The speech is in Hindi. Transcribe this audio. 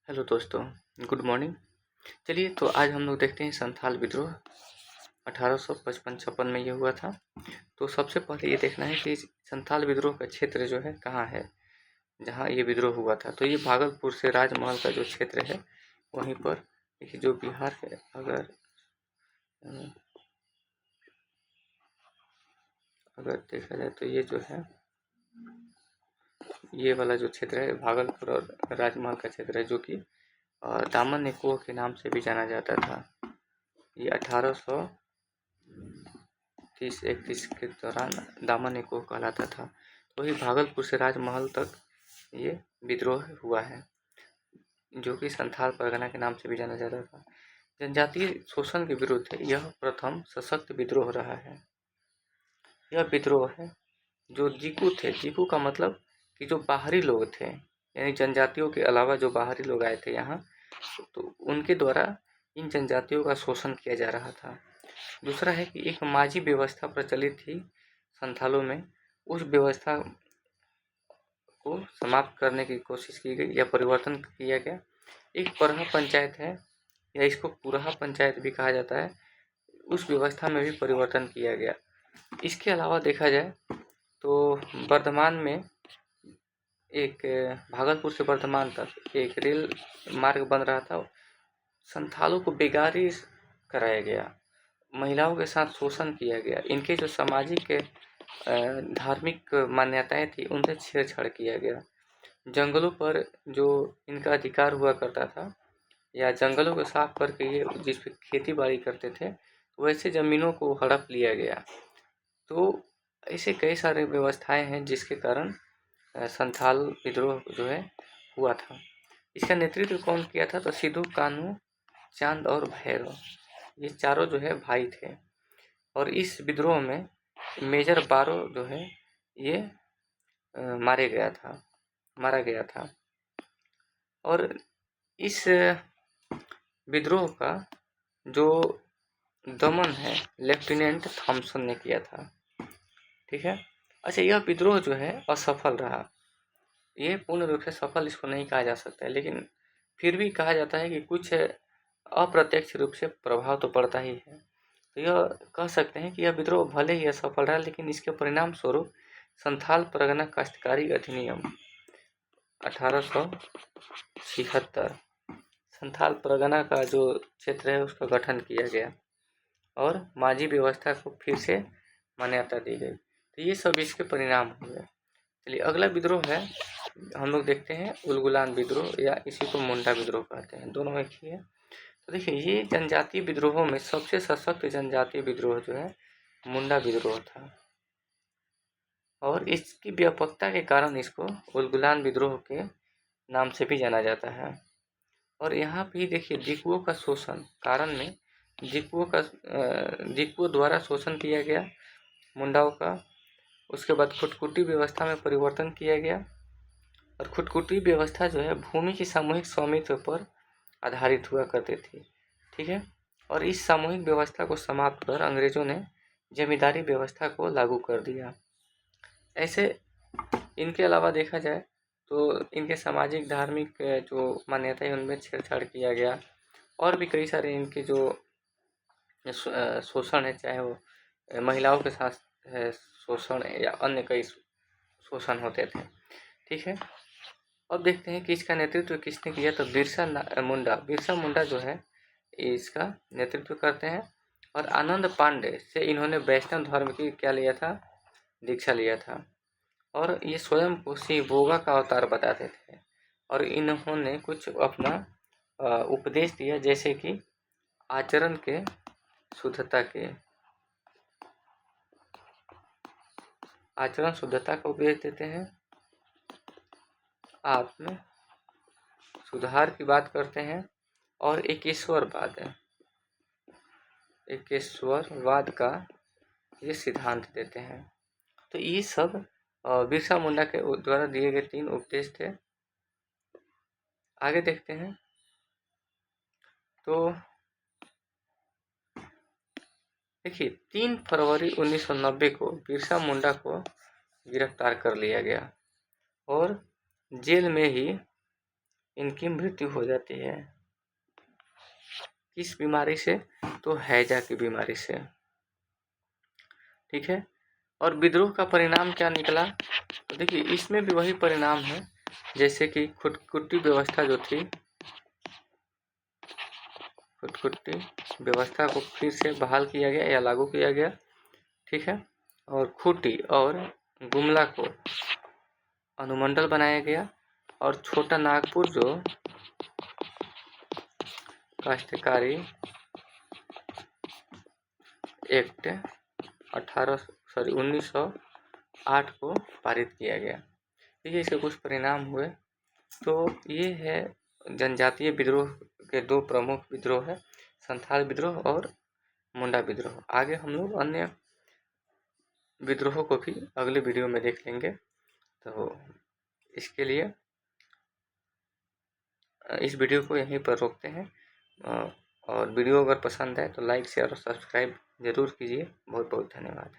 हेलो दोस्तों, गुड मॉर्निंग। चलिए तो आज हम लोग देखते हैं संथाल विद्रोह 1855-56 में ये हुआ था। तो सबसे पहले ये देखना है कि संथाल विद्रोह का क्षेत्र जो है कहाँ है, जहाँ ये विद्रोह हुआ था। तो ये भागलपुर से राजमहल का जो क्षेत्र है वहीं पर, देखिए जो बिहार है, अगर देखा जाए तो ये जो है, ये वाला जो क्षेत्र है भागलपुर और राजमहल का क्षेत्र है, जो कि दामन निकोह के नाम से भी जाना जाता था। ये 1830-31 के दौरान दामन निकोह कहलाता था। तो वही भागलपुर से राजमहल तक ये विद्रोह हुआ है, जो कि संथाल परगना के नाम से भी जाना जाता था। जनजातीय शोषण के विरुद्ध यह प्रथम सशक्त विद्रोह रहा है। यह विद्रोह है जो जीकू थे, जीकू का मतलब कि जो बाहरी लोग थे, यानी जनजातियों के अलावा जो बाहरी लोग आए थे यहाँ, तो उनके द्वारा इन जनजातियों का शोषण किया जा रहा था। दूसरा है कि एक माझी व्यवस्था प्रचलित थी संथालों में, उस व्यवस्था को समाप्त करने की कोशिश की गई या परिवर्तन किया गया। एक परहा पंचायत है, या इसको पुरहा पंचायत भी कहा जाता है, उस व्यवस्था में भी परिवर्तन किया गया। इसके अलावा देखा जाए तो वर्धमान में एक भागलपुर से वर्धमान तक एक रेल मार्ग बन रहा था। संथालों को बेगारी कराया गया, महिलाओं के साथ शोषण किया गया, इनके जो सामाजिक धार्मिक मान्यताएं थी उनसे छेड़छाड़ किया गया। जंगलों पर जो इनका अधिकार हुआ करता था, या जंगलों को साफ करके ये जिस पे खेती बाड़ी करते थे, वैसे ज़मीनों को हड़प लिया गया। तो ऐसे कई सारे व्यवस्थाएं हैं जिसके कारण संथाल विद्रोह जो है हुआ था। इसका नेतृत्व कौन किया था? तो सिद्धू कान्हू, चांद और भैरव, ये चारों जो है भाई थे। और इस विद्रोह में मेजर बारो जो है ये मारा गया था। और इस विद्रोह का जो दमन है लेफ्टिनेंट थॉमसन ने किया था। ठीक है। अच्छा, यह विद्रोह जो है असफल रहा। ये पूर्ण रूप से सफल इसको नहीं कहा जा सकता है, लेकिन फिर भी कहा जाता है कि कुछ अप्रत्यक्ष रूप से प्रभाव तो पड़ता ही है। तो यह कह सकते हैं कि यह विद्रोह भले ही असफल रहा, लेकिन इसके परिणाम स्वरूप संथाल परगना काश्तकारी अधिनियम 1876 संथाल परगना का जो क्षेत्र है उसका गठन किया गया और माझी व्यवस्था को फिर से मान्यता दी गई। तो ये सब इसके परिणाम हुए। चलिए अगला विद्रोह है, हम लोग देखते हैं उलगुलान विद्रोह, या इसी को मुंडा विद्रोह कहते हैं, दोनों एक ही है। तो देखिए ये जनजातीय विद्रोहों में सबसे सशक्त जनजातीय विद्रोह जो है मुंडा विद्रोह था, और इसकी व्यापकता के कारण इसको उलगुलान विद्रोह के नाम से भी जाना जाता है। और यहाँ भी देखिए जीकुओं का शोषण कारण में जीकुओं द्वारा शोषण किया गया मुंडाओं का। उसके बाद खुटकुटी व्यवस्था में परिवर्तन किया गया, और खुटकुटी व्यवस्था जो है भूमि की सामूहिक स्वामित्व पर आधारित हुआ करती थी। ठीक है। और इस सामूहिक व्यवस्था को समाप्त कर अंग्रेजों ने जमींदारी व्यवस्था को लागू कर दिया। ऐसे इनके अलावा देखा जाए तो इनके सामाजिक धार्मिक जो मान्यताएं उनमें छेड़छाड़ किया गया, और भी कई सारे इनके जो शोषण है, चाहे वो महिलाओं के साथ शोषण या अन्य कई शोषण होते थे। ठीक है। अब देखते हैं कि इसका नेतृत्व किसने किया। तो बिरसा मुंडा जो है इसका नेतृत्व करते हैं, और आनंद पांडे से इन्होंने वैष्णव धर्म की क्या लिया था, दीक्षा लिया था। और ये स्वयं को शिव भोगा का अवतार बताते थे, और इन्होंने कुछ अपना उपदेश दिया, जैसे कि आचरण के शुद्धता का उपदेश देते हैं, आत्म सुधार की बात करते हैं, और एकेश्वरवाद का ये सिद्धांत देते हैं। तो ये सब बिरसा मुंडा के द्वारा दिए गए 3 उपदेश थे। आगे देखते हैं। तो देखिए 3 फरवरी 1990 को बिरसा मुंडा को गिरफ्तार कर लिया गया, और जेल में ही इनकी मृत्यु हो जाती है। किस बीमारी से? तो हैजा की बीमारी से। ठीक है। और विद्रोह का परिणाम क्या निकला? तो देखिए इसमें भी वही परिणाम है जैसे कि खुटकुटी व्यवस्था जो थी, खुटकुटी व्यवस्था को फिर से बहाल किया गया या लागू किया गया। ठीक है। और खूंटी और गुमला को अनुमंडल बनाया गया। और छोटा नागपुर जो काश्तकारी एक्ट 1908 को पारित किया गया। देखिए इसके कुछ परिणाम हुए। तो ये है जनजातीय विद्रोह के दो प्रमुख विद्रोह है, संथाल विद्रोह और मुंडा विद्रोह। आगे हम लोग अन्य विद्रोहों को भी अगले वीडियो में देख लेंगे। तो इसके लिए इस वीडियो को यहीं पर रोकते हैं। और वीडियो अगर पसंद है तो लाइक शेयर और सब्सक्राइब ज़रूर कीजिए। बहुत बहुत धन्यवाद।